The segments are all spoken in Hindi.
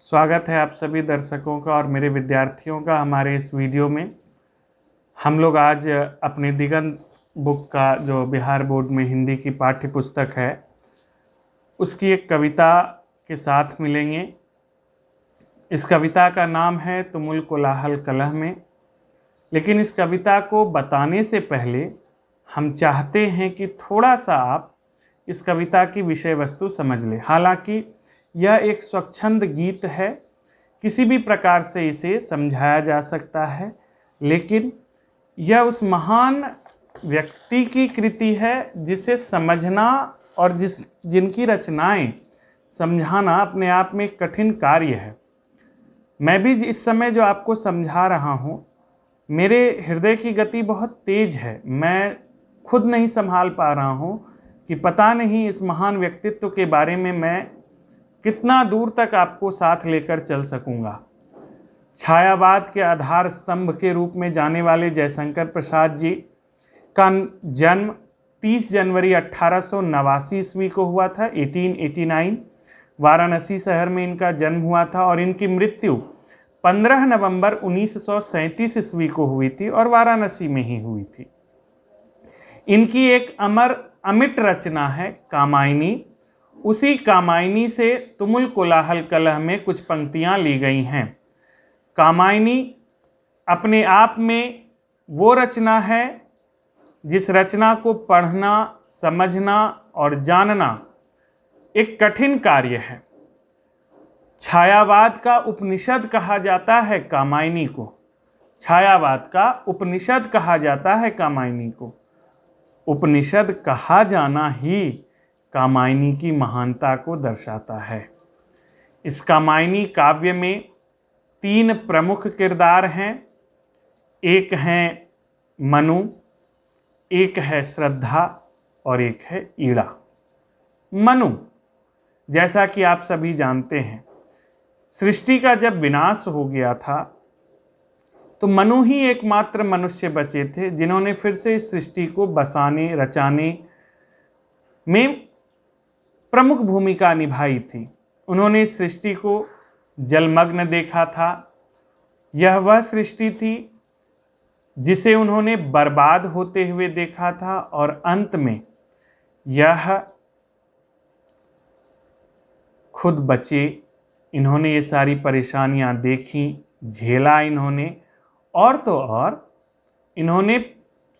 स्वागत है आप सभी दर्शकों का और मेरे विद्यार्थियों का हमारे इस वीडियो में। हम लोग आज अपने दिगंत बुक का जो बिहार बोर्ड में हिंदी की पाठ्य पुस्तक है उसकी एक कविता के साथ मिलेंगे। इस कविता का नाम है तुमुल कोलाहल कलह में। लेकिन इस कविता को बताने से पहले हम चाहते हैं कि थोड़ा सा आप इस कविता की विषय वस्तु समझ लें। हालांकि यह एक स्वच्छंद गीत है, किसी भी प्रकार से इसे समझाया जा सकता है, लेकिन यह उस महान व्यक्ति की कृति है जिसे समझना और जिनकी रचनाएं समझाना अपने आप में एक कठिन कार्य है। मैं भी इस समय जो आपको समझा रहा हूँ, मेरे हृदय की गति बहुत तेज है। मैं खुद नहीं संभाल पा रहा हूँ कि पता नहीं इस महान व्यक्तित्व के बारे में मैं कितना दूर तक आपको साथ लेकर चल सकूंगा। छायावाद के आधार स्तंभ के रूप में जाने वाले जयशंकर प्रसाद जी का जन्म 30 जनवरी 1889 ईस्वी को हुआ था, 1889। वाराणसी शहर में इनका जन्म हुआ था और इनकी मृत्यु 15 नवंबर 1937 ईस्वी को हुई थी और वाराणसी में ही हुई थी। इनकी एक अमिट रचना है कामायनी। उसी कामायनी से तुमुल कोलाहल कलह में कुछ पंक्तियां ली गई हैं। कामायनी अपने आप में वो रचना है जिस रचना को पढ़ना, समझना और जानना एक कठिन कार्य है। छायावाद का उपनिषद कहा जाता है कामायनी को। छायावाद का उपनिषद कहा जाता है कामायनी को। उपनिषद कहा जाना ही कामायनी की महानता को दर्शाता है। इस कामायनी काव्य में 3 प्रमुख किरदार हैं। एक है मनु, एक है श्रद्धा और एक है ईड़ा। मनु, जैसा कि आप सभी जानते हैं, सृष्टि का जब विनाश हो गया था तो मनु ही एकमात्र मनुष्य बचे थे जिन्होंने फिर से इस सृष्टि को बसाने, रचाने में प्रमुख भूमिका निभाई थी। उन्होंने इस सृष्टि को जलमग्न देखा था। यह वह सृष्टि थी जिसे उन्होंने बर्बाद होते हुए देखा था और अंत में यह खुद बचे। इन्होंने ये सारी परेशानियां देखी, झेला इन्होंने, और तो और इन्होंने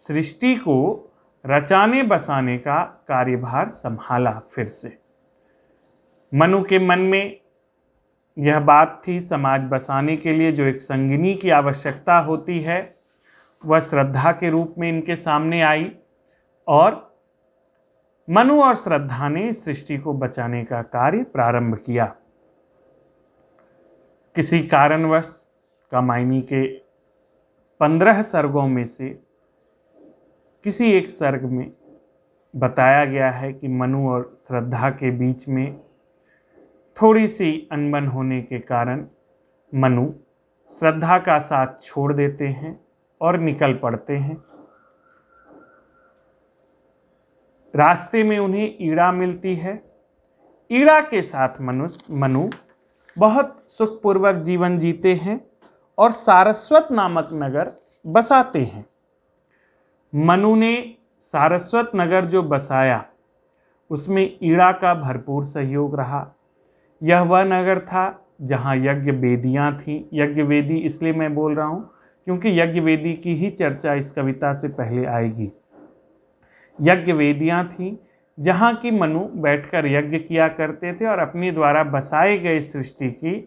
सृष्टि को रचाने बसाने का कार्यभार संभाला। फिर से मनु के मन में यह बात थी, समाज बसाने के लिए जो एक संगिनी की आवश्यकता होती है वह श्रद्धा के रूप में इनके सामने आई और मनु और श्रद्धा ने सृष्टि को बचाने का कार्य प्रारंभ किया। किसी कारणवश कामायनी के 15 सर्गों में से किसी एक सर्ग में बताया गया है कि मनु और श्रद्धा के बीच में थोड़ी सी अनबन होने के कारण मनु श्रद्धा का साथ छोड़ देते हैं और निकल पड़ते हैं। रास्ते में उन्हें ईड़ा मिलती है। ईड़ा के साथ मनु बहुत सुखपूर्वक जीवन जीते हैं और सारस्वत नामक नगर बसाते हैं। मनु ने सारस्वत नगर जो बसाया उसमें ईड़ा का भरपूर सहयोग रहा। यह वह नगर था जहाँ यज्ञ वेदियाँ थीं। यज्ञ वेदी इसलिए मैं बोल रहा हूँ क्योंकि यज्ञ वेदी की ही चर्चा इस कविता से पहले आएगी। यज्ञ वेदियाँ थीं जहाँ की मनु बैठकर यज्ञ किया करते थे और अपने द्वारा बसाए गए सृष्टि की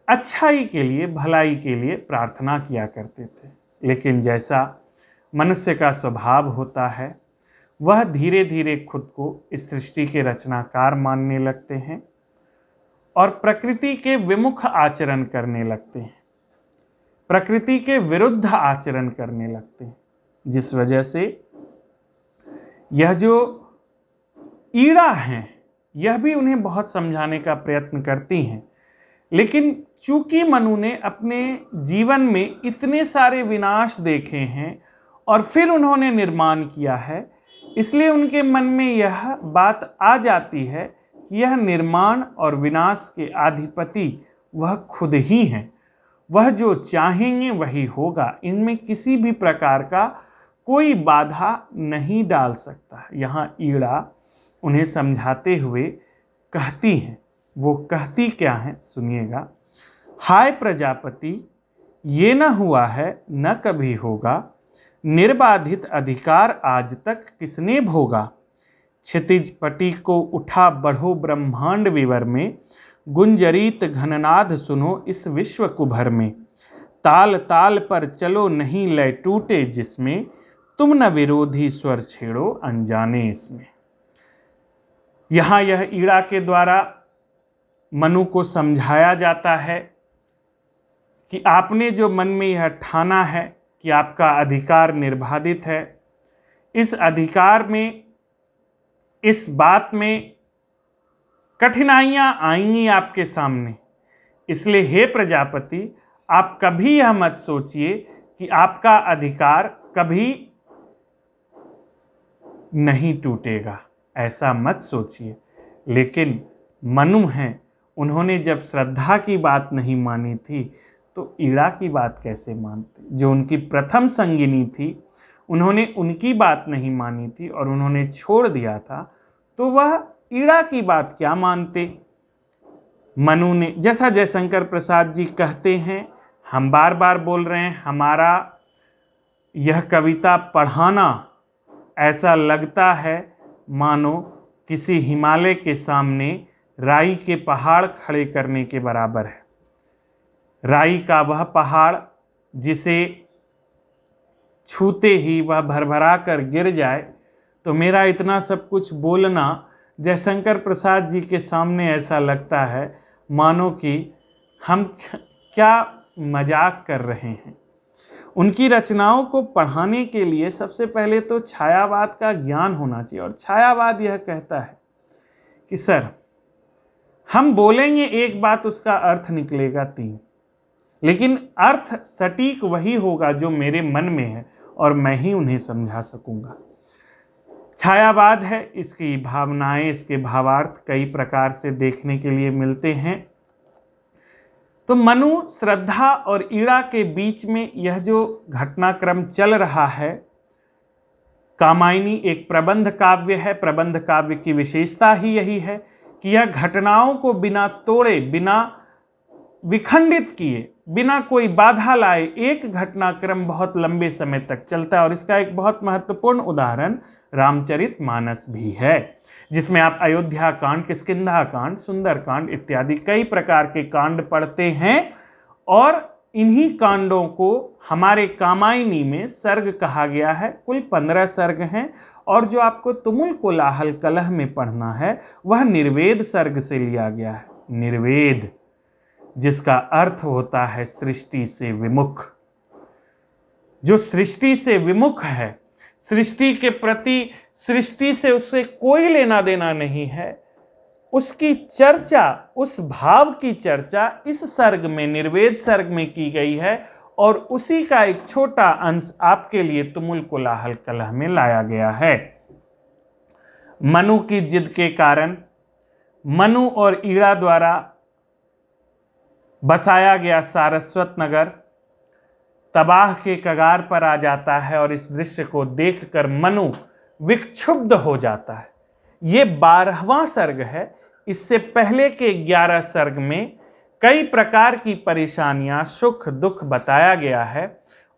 अच्छाई के लिए, भलाई के लिए प्रार्थना किया करते थे। लेकिन जैसा मनुष्य का स्वभाव होता है, वह धीरे धीरे खुद को इस सृष्टि के रचनाकार मानने लगते हैं और प्रकृति के विमुख आचरण करने लगते हैं, प्रकृति के विरुद्ध आचरण करने लगते हैं, जिस वजह से यह जो ईड़ा हैं यह भी उन्हें बहुत समझाने का प्रयत्न करती हैं। लेकिन चूंकि मनु ने अपने जीवन में इतने सारे विनाश देखे हैं और फिर उन्होंने निर्माण किया है, इसलिए उनके मन में यह बात आ जाती है कि यह निर्माण और विनाश के अधिपति वह खुद ही हैं। वह जो चाहेंगे वही होगा, इनमें किसी भी प्रकार का कोई बाधा नहीं डाल सकता। यहाँ ईड़ा उन्हें समझाते हुए कहती हैं, वो कहती क्या है सुनिएगा। हाय प्रजापति, ये न हुआ है न कभी होगा, निर्बाधित अधिकार आज तक किसने भोगा। क्षितिज पटी को उठा बढ़ो ब्रह्मांड विवर में, गुंजरीत घननाद सुनो इस विश्व कुभर में। ताल ताल पर चलो नहीं लय टूटे जिसमें, तुम न विरोधी स्वर छेड़ो अनजाने इसमें। यहाँ यह ईड़ा के द्वारा मनु को समझाया जाता है कि आपने जो मन में यह ठाना है कि आपका अधिकार निर्बाधित है, इस अधिकार में, इस बात में कठिनाइयां आएंगी आपके सामने। इसलिए हे प्रजापति, आप कभी यह मत सोचिए कि आपका अधिकार कभी नहीं टूटेगा, ऐसा मत सोचिए। लेकिन मनु हैं, उन्होंने जब श्रद्धा की बात नहीं मानी थी तो ईड़ा की बात कैसे मानते। जो उनकी प्रथम संगिनी थी, उन्होंने उनकी बात नहीं मानी थी और उन्होंने छोड़ दिया था, तो वह ईड़ा की बात क्या मानते। मनु ने, जैसा जयशंकर प्रसाद जी कहते हैं, हम बार बार बोल रहे हैं, हमारा यह कविता पढ़ाना ऐसा लगता है मानो किसी हिमालय के सामने राई के पहाड़ खड़े करने के बराबर है। राई का वह पहाड़ जिसे छूते ही वह भरभरा कर गिर जाए, तो मेरा इतना सब कुछ बोलना जयशंकर प्रसाद जी के सामने ऐसा लगता है मानो कि हम क्या मजाक कर रहे हैं। उनकी रचनाओं को पढ़ाने के लिए सबसे पहले तो छायावाद का ज्ञान होना चाहिए। और छायावाद यह कहता है कि सर, हम बोलेंगे एक बात, उसका अर्थ निकलेगा 3, लेकिन अर्थ सटीक वही होगा जो मेरे मन में है और मैं ही उन्हें समझा सकूंगा। छायावाद है, इसकी भावनाएं, इसके भावार्थ कई प्रकार से देखने के लिए मिलते हैं। तो मनु, श्रद्धा और ईड़ा के बीच में यह जो घटनाक्रम चल रहा है, कामायनी एक प्रबंध काव्य है। प्रबंध काव्य की विशेषता ही यही है कि यह घटनाओं को बिना तोड़े, बिना विखंडित किए, बिना कोई बाधा लाए एक घटनाक्रम बहुत लंबे समय तक चलता है। और इसका एक बहुत महत्वपूर्ण उदाहरण रामचरितमानस भी है, जिसमें आप अयोध्या कांड, किष्किंधा कांड, सुंदर कांड इत्यादि कई प्रकार के कांड पढ़ते हैं। और इन्हीं कांडों को हमारे कामायनी में सर्ग कहा गया है। कुल 15 सर्ग हैं और जो आपको तुमुल कोलाहल कलह में पढ़ना है वह निर्वेद सर्ग से लिया गया है। निर्वेद, जिसका अर्थ होता है सृष्टि से विमुख। जो सृष्टि से विमुख है, सृष्टि के प्रति, सृष्टि से उससे कोई लेना देना नहीं है, उसकी चर्चा, उस भाव की चर्चा इस सर्ग में, निर्वेद सर्ग में की गई है। और उसी का एक छोटा अंश आपके लिए तुमुल कोलाहल कलह में लाया गया है। मनु की जिद के कारण मनु और ईड़ा द्वारा बसाया गया सारस्वत नगर तबाह के कगार पर आ जाता है और इस दृश्य को देखकर मनु विक्षुब्ध हो जाता है। ये 12वां सर्ग है। इससे पहले के 11 सर्ग में कई प्रकार की परेशानियां, सुख दुख बताया गया है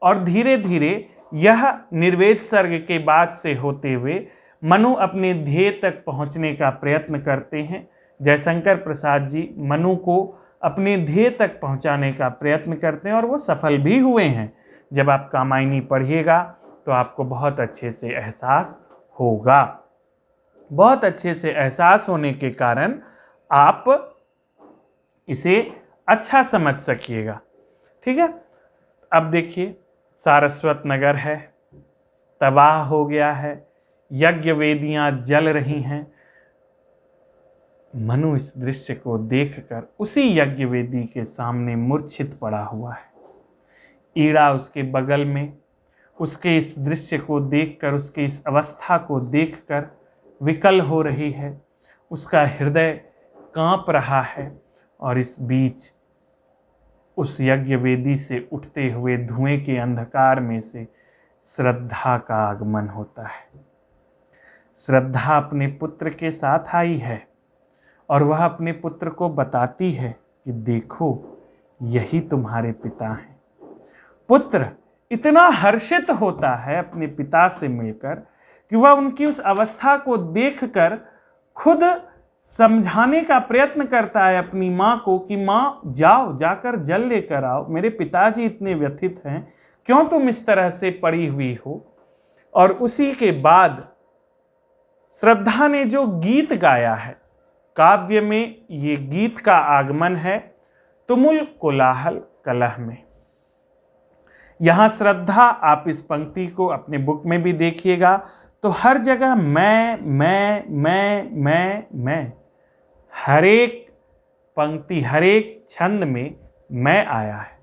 और धीरे धीरे यह निर्वेद सर्ग के बाद से होते हुए मनु अपने ध्येय तक पहुंचने का प्रयत्न करते हैं। जयशंकर प्रसाद जी मनु को अपने ध्येय तक पहुंचाने का प्रयत्न करते हैं और वो सफल भी हुए हैं। जब आप कामायनी पढ़िएगा तो आपको बहुत अच्छे से एहसास होगा। बहुत अच्छे से एहसास होने के कारण आप इसे अच्छा समझ सकिएगा। ठीक है, अब देखिए, सारस्वत नगर है, तबाह हो गया है, यज्ञ वेदियां जल रही हैं। मनु इस दृश्य को देखकर उसी यज्ञ वेदी के सामने मूर्छित पड़ा हुआ है। ईड़ा उसके बगल में, उसके इस दृश्य को देखकर, उसके इस अवस्था को देखकर विकल हो रही है उसका हृदय कांप रहा है और इस बीच उस यज्ञ वेदी से उठते हुए धुएं के अंधकार में से श्रद्धा का आगमन होता है। श्रद्धा अपने पुत्र के साथ आई है और वह अपने पुत्र को बताती है कि देखो, यही तुम्हारे पिता हैं। पुत्र इतना हर्षित होता है अपने पिता से मिलकर कि वह उनकी उस अवस्था को देखकर खुद समझाने का प्रयत्न करता है अपनी माँ को कि माँ, जाओ, जाकर जल लेकर आओ, मेरे पिताजी इतने व्यथित हैं, क्यों तुम इस तरह से पड़ी हुई हो। और उसी के बाद श्रद्धा ने जो गीत गाया है, काव्य में ये गीत का आगमन है तुमुल कोलाहल कलह में। यहां श्रद्धा, आप इस पंक्ति को अपने बुक में भी देखिएगा तो हर जगह मैं, हर एक पंक्ति, हर एक छंद में मैं आया है।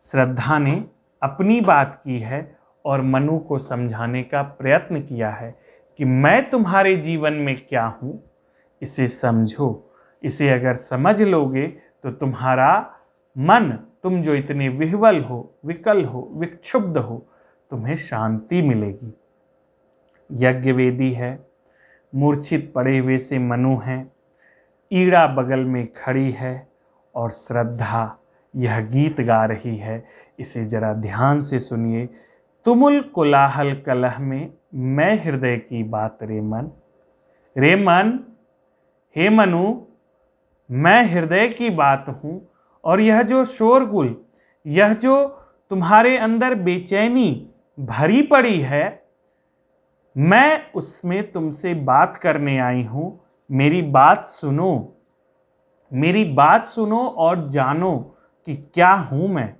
श्रद्धा ने अपनी बात की है और मनु को समझाने का प्रयत्न किया है कि मैं तुम्हारे जीवन में क्या हूं, इसे समझो। इसे अगर समझ लोगे तो तुम्हारा मन, तुम जो इतने विह्वल हो, विकल हो, विक्षुब्ध हो, तुम्हें शांति मिलेगी। यज्ञ वेदी है, मूर्छित पड़े हुए से मनु हैं, ईड़ा बगल में खड़ी है और श्रद्धा यह गीत गा रही है। इसे जरा ध्यान से सुनिए। तुमुल कोलाहल कलह में मैं हृदय की बात रे मन। रे मन, हे मनु, मैं हृदय की बात हूँ और यह जो शोरगुल, यह जो तुम्हारे अंदर बेचैनी भरी पड़ी है, मैं उसमें तुमसे बात करने आई हूँ। मेरी बात सुनो, मेरी बात सुनो और जानो कि क्या हूँ मैं,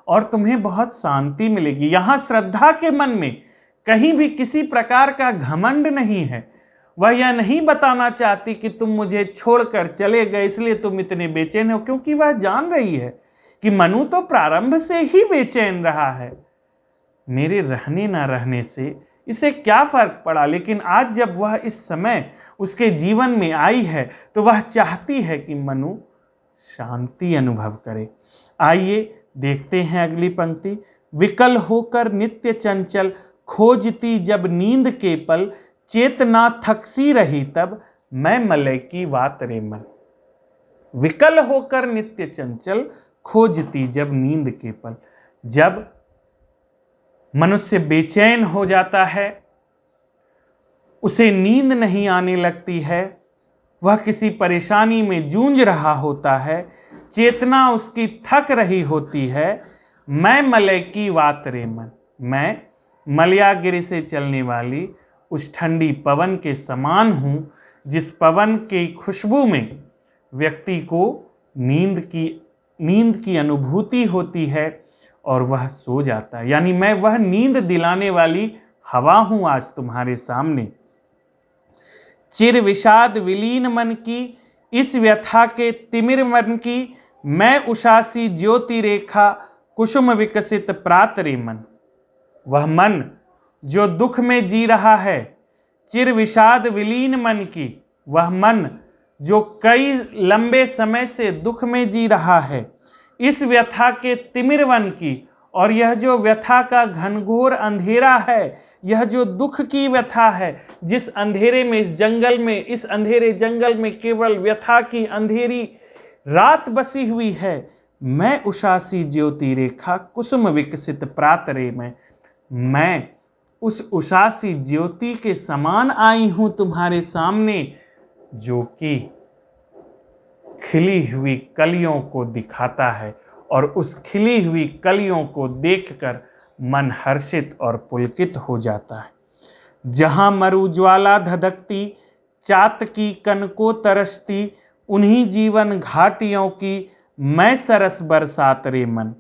और तुम्हें बहुत शांति मिलेगी। यहाँ श्रद्धा के मन में कहीं भी किसी प्रकार का घमंड नहीं है। वह यह नहीं बताना चाहती कि तुम मुझे छोड़कर चले गए इसलिए तुम इतने बेचैन हो, क्योंकि वह जान रही है कि मनु तो प्रारंभ से ही बेचैन रहा है। मेरे रहने ना रहने से इसे क्या फर्क पड़ा, लेकिन आज जब वह इस समय उसके जीवन में आई है तो वह चाहती है कि मनु शांति अनुभव करे। आइए देखते हैं अगली पंक्ति। विकल होकर नित्य चंचल, खोजती जब नींद के पल, चेतना थकसी रही तब, मैं मलय की बात रे मन। विकल होकर नित्य चंचल, खोजती जब नींद के पल। जब मनुष्य बेचैन हो जाता है, उसे नींद नहीं आने लगती है, वह किसी परेशानी में जूझ रहा होता है, चेतना उसकी थक रही होती है, मैं मलय की बात रे मन। मैं मलयागिरी से चलने वाली उस ठंडी पवन के समान हूँ, जिस पवन की खुशबू में व्यक्ति को नींद की अनुभूति होती है और वह सो जाता है। यानी मैं वह नींद दिलाने वाली हवा हूँ आज तुम्हारे सामने। चिर विषाद विलीन मन की, इस व्यथा के तिमिर मन की, मैं उषासी ज्योति रेखा, कुसुम विकसित प्रात रे मन। वह मन जो दुख में जी रहा है, चिर विषाद विलीन मन की, वह मन जो कई लंबे समय से दुख में जी रहा है, इस व्यथा के तिमिर वन की, और यह जो व्यथा का घनघोर अंधेरा है, यह जो दुख की व्यथा है, जिस अंधेरे में, इस जंगल में, इस अंधेरे जंगल में केवल व्यथा की अंधेरी रात बसी हुई है, मैं उषासी ज्योति रेखा, कुसुम विकसित प्रात रे में। मैं उस उषासी ज्योति के समान आई हूं तुम्हारे सामने, जो कि खिली हुई कलियों को दिखाता है, और उस खिली हुई कलियों को देखकर मन हर्षित और पुलकित हो जाता है। जहाँ मरु ज्वाला धधकती, चात की कनको तरसती, उन्हीं जीवन घाटियों की मैं सरस बरसात रे मन।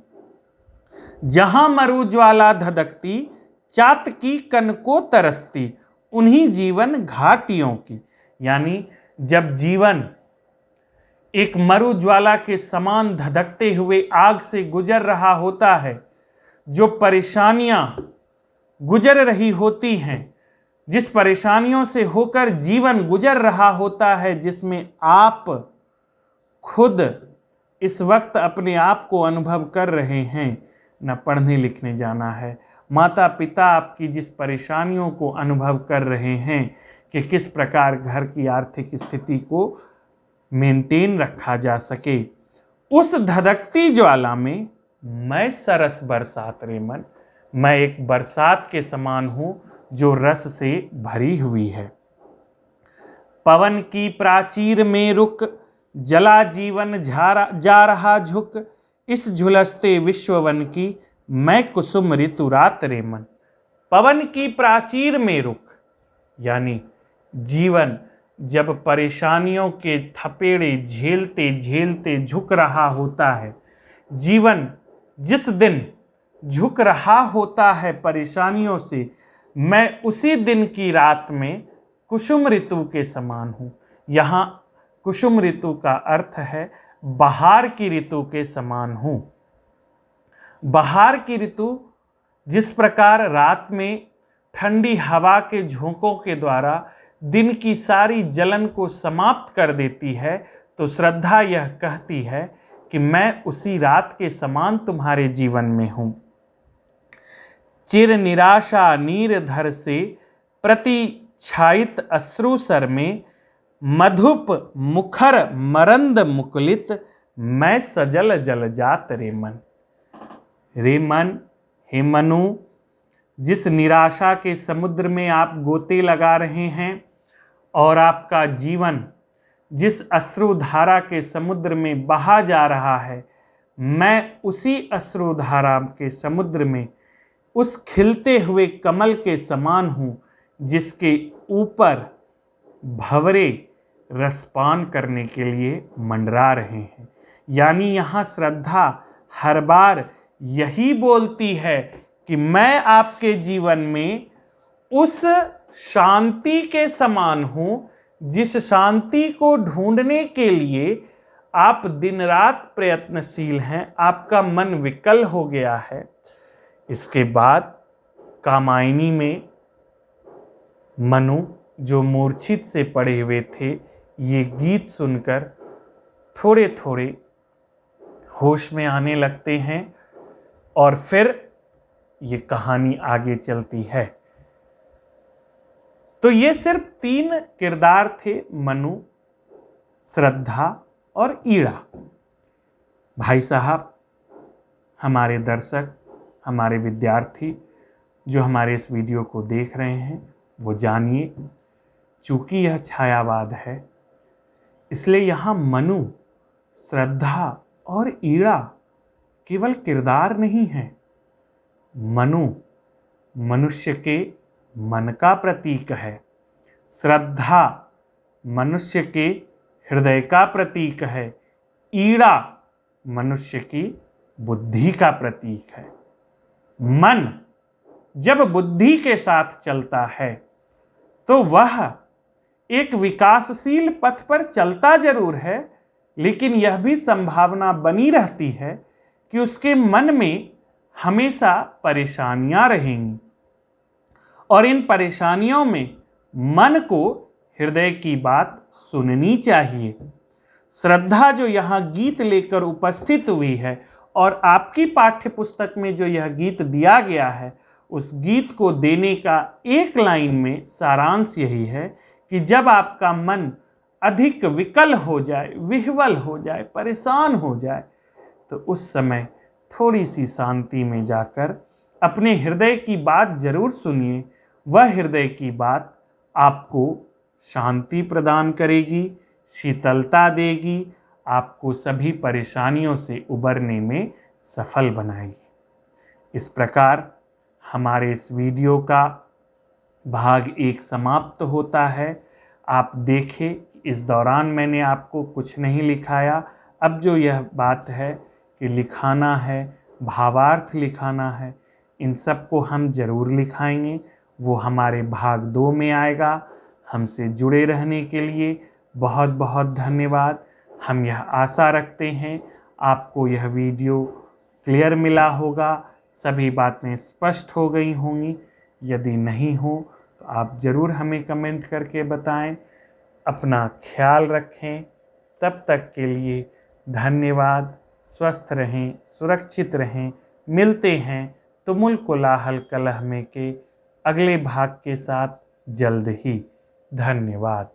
जहाँ मरु ज्वाला धधकती, चात की कनको तरसती, उन्हीं जीवन घाटियों की। यानी जब जीवन एक मरु ज्वाला के समान धधकते हुए आग से गुजर रहा होता है, जो परेशानियां गुजर रही होती हैं, जिस परेशानियों से होकर जीवन गुजर रहा होता है, जिसमें आप खुद इस वक्त अपने आप को अनुभव कर रहे हैं, न पढ़ने लिखने जाना है। माता पिता आपकी जिस परेशानियों को अनुभव कर रहे हैं कि किस प्रकार घर की आर्थिक स्थिति को मेंटेन रखा जा सके, उस धधकती ज्वाला में मैं सरस बरसात रे मन, मैं एक बरसात के समान हूं जो रस से भरी हुई है। पवन की प्राचीर में रुक, जला जीवन जा रहा झुक, इस झुलसते विश्ववन की मैं कुसुम ऋतु रात रे मन। पवन की प्राचीर में रुक, यानी जीवन जब परेशानियों के थपेड़े झेलते झेलते झुक रहा होता है, जीवन जिस दिन झुक रहा होता है परेशानियों से, मैं उसी दिन की रात में कुसुम ऋतु के समान हूँ। यहाँ कुसुम ऋतु का अर्थ है बहार की ऋतु के समान हूँ। बहार की ऋतु जिस प्रकार रात में ठंडी हवा के झोंकों के द्वारा दिन की सारी जलन को समाप्त कर देती है, तो श्रद्धा यह कहती है कि मैं उसी रात के समान तुम्हारे जीवन में हूँ। चिर निराशा नीरधर से प्रतिछायित अश्रुसर में, मधुप मुखर मरंद मुकुलित, मैं सजल जल जात रे मन। रे मन, हे मनु, जिस निराशा के समुद्र में आप गोते लगा रहे हैं और आपका जीवन जिस अश्रुधारा के समुद्र में बहा जा रहा है, मैं उसी अश्रुधारा के समुद्र में उस खिलते हुए कमल के समान हूँ जिसके ऊपर भंवरे रसपान करने के लिए मंडरा रहे हैं। यानी यहाँ श्रद्धा हर बार यही बोलती है कि मैं आपके जीवन में उस शांति के समान हूँ जिस शांति को ढूंढने के लिए आप दिन रात प्रयत्नशील हैं, आपका मन विकल हो गया है। इसके बाद कामायनी में मनु जो मूर्छित से पड़े हुए थे, ये गीत सुनकर थोड़े थोड़े होश में आने लगते हैं और फिर ये कहानी आगे चलती है। तो ये सिर्फ 3 किरदार थे, मनु, श्रद्धा और ईड़ा। भाई साहब, हमारे दर्शक, हमारे विद्यार्थी जो हमारे इस वीडियो को देख रहे हैं, वो जानिए, चूंकि यह छायावाद है, इसलिए यहाँ मनु, श्रद्धा और ईड़ा केवल किरदार नहीं है। मनु मनुष्य के मन का प्रतीक है, श्रद्धा मनुष्य के हृदय का प्रतीक है, ईड़ा मनुष्य की बुद्धि का प्रतीक है। मन जब बुद्धि के साथ चलता है तो वह एक विकासशील पथ पर चलता जरूर है, लेकिन यह भी संभावना बनी रहती है कि उसके मन में हमेशा परेशानियां रहेंगी और इन परेशानियों में मन को हृदय की बात सुननी चाहिए। श्रद्धा जो यहाँ गीत लेकर उपस्थित हुई है और आपकी पाठ्य पुस्तक में जो यह गीत दिया गया है, उस गीत को देने का एक लाइन में सारांश यही है कि जब आपका मन अधिक विकल हो जाए, विह्वल हो जाए, परेशान हो जाए, तो उस समय थोड़ी सी शांति में जाकर अपने हृदय की बात जरूर सुनिए। वह हृदय की बात आपको शांति प्रदान करेगी, शीतलता देगी, आपको सभी परेशानियों से उबरने में सफल बनाएगी। इस प्रकार हमारे इस वीडियो का भाग 1 समाप्त होता है। आप देखें, इस दौरान मैंने आपको कुछ नहीं लिखाया। अब जो यह बात है कि लिखाना है, भावार्थ लिखाना है, इन सब को हम ज़रूर लिखाएंगे। वो हमारे भाग 2 में आएगा। हमसे जुड़े रहने के लिए बहुत बहुत धन्यवाद। हम यह आशा रखते हैं आपको यह वीडियो क्लियर मिला होगा, सभी बातें स्पष्ट हो गई होंगी। यदि नहीं हो तो आप ज़रूर हमें कमेंट करके बताएं। अपना ख्याल रखें। तब तक के लिए धन्यवाद। स्वस्थ रहें, सुरक्षित रहें। मिलते हैं तुमुल कोलाहल कलह में के अगले भाग के साथ जल्द ही। धन्यवाद।